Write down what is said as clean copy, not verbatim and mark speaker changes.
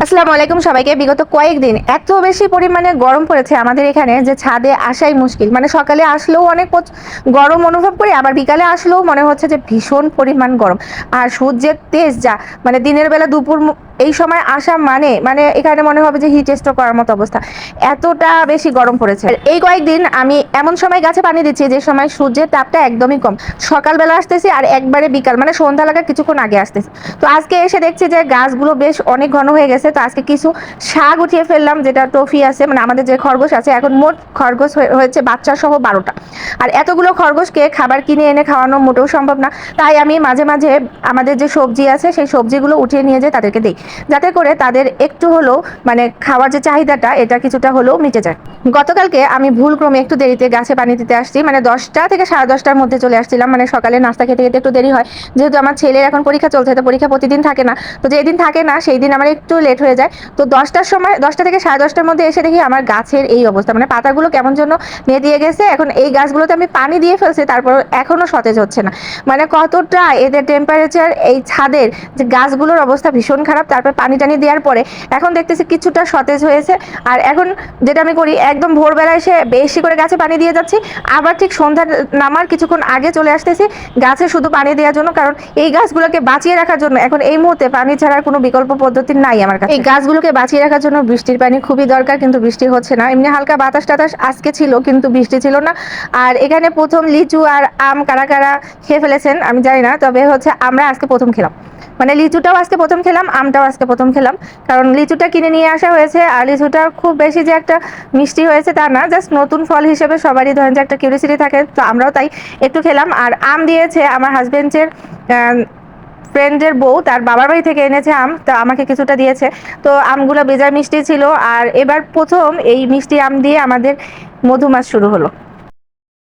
Speaker 1: আসসালামু আলাইকুম সবাইকে। বিগত কয়েকদিন এত বেশি পরিমাণে গরম পড়েছে আমাদের এখানে যে ছাদে আসাই মুশকিল। মানে সকালে আসলেও অনেক গরম অনুভব করি, আবার বিকালে আসলেও মনে হচ্ছে যে ভীষণ পরিমাণ গরম। আর সূর্যের তেজ যা, মানে দিনের বেলা দুপুর এই সময় আসা মানে এখানে মনে হবে যে হিট স্ট্রোক করার মতো অবস্থা। এতটা বেশি গরম পড়েছে। এই কয়েকদিন আমি এমন সময় গাছে পানি দিচ্ছি যে সময় সূর্যের তাপটা একদমই কম। সকালবেলা আসতেছি আর একবারে বিকাল মানে সন্ধ্যা লাগার কিছুক্ষণ আগে আসতেছি। তো আজকে এসে দেখছি যে গাছগুলো বেশ অনেক ঘন হয়ে গেছে। তো আজকে কিছু শাক উঠিয়ে ফেললাম, যেটা টফি আছে, মানে আমাদের যে খরগোশ আছে, এখন মোট খরগোশ হয়েছে বাচ্চা সহ 12টা। আর এতগুলো খরগোশকে খাবার কিনে এনে খাওয়ানো মোটেও সম্ভব না। তাই আমি মাঝে মাঝে আমাদের যে সবজি আছে সেই সবজিগুলো উঠিয়ে নিয়ে যেয়ে তাদেরকে দিই, যাতে করে তাদের একটু হলেও মানে খাওয়ার যে চাহিদাটা এটা কিছুটা হলেও মিটে যায়। গতকালকে আমি ভুলক্রমে একটু দেরিতে গাছে পানি দিতে আসছি, মানে 10টা থেকে 10:30টার মধ্যে চলে আসছিলাম। মানে সকালে নাস্তা খেতে খেতে একটু দেরি হয়, যেহেতু আমার ছেলের এখন পরীক্ষা চলছে, তো পরীক্ষা প্রতিদিন থাকে না। তো যেদিন থাকে না সেই দিন আমার একটু লেট হয়ে যায়। তো 10টা থেকে 10:30টার মধ্যে এসে দেখি আমার গাছের এই অবস্থা, মানে পাতাগুলো কেমন যেন নেতিয়ে গেছে। এখন এই গাছগুলোতে আমি পানি দিয়ে ফেলছি, তারপর এখনো সতেজ হচ্ছে না। মানে কতটা এদের টেম্পারেচার, এই ছাদের যে গাছগুলোর অবস্থা ভীষণ খারাপ। তারপর পানি টানি দেওয়ার পরে এখন দেখতেছি কিছুটা সতেজ হয়েছে। আর এখন যেটা আমি করি, একদম ভোরবেলা এসে বেশি করে গাছে পানি দিয়ে যাচ্ছি, আবার ঠিক সন্ধ্যা নামার কিছুক্ষণ আগে চলে আসতেছি গাছে শুধু পানি দেওয়ার জন্য। কারণ এই গাছগুলোকে বাঁচিয়ে রাখার জন্য এখন এই মুহূর্তে পানি ছাড়ার কোনো বিকল্প পদ্ধতি নাই আমার কাছে। এই গাছগুলোকে বাঁচিয়ে রাখার জন্য বৃষ্টির পানি খুবই দরকার, কিন্তু বৃষ্টি হচ্ছে না। এমনি হালকা বাতাস টাতাস আজকে ছিল, কিন্তু বৃষ্টি ছিল না। আর এখানে প্রথম লিচু আর আম কারা কারা খেয়ে ফেলেছেন আমি জানি না, তবে হচ্ছে আমরা আজকে প্রথম খেলাম। মানে লিচুটাও আজকে প্রথম খেলাম, আমটাও আজকে প্রথম খেলাম। কারণ লিচুটা কিনে নিয়ে আসা হয়েছে, আর লিচুটা খুব বেশি যে একটা মিষ্টি হয়েছে তা না, জাস্ট নতুন ফল হিসেবে সবারই ধরেন যে একটা কিউরিসিটি থাকে, তো আমরাও তাই একটু খেলাম। আর আম দিয়েছে আমার হাজবেন্ডের ফ্রেন্ডের বউ, তার বাবার বাড়ি থেকে এনেছে আম, তো আমাকে কিছুটা দিয়েছে। তো আমগুলো বেজায় মিষ্টি ছিল। আর এবার প্রথম এই মিষ্টি আম দিয়ে আমাদের মধুমাস শুরু হলো।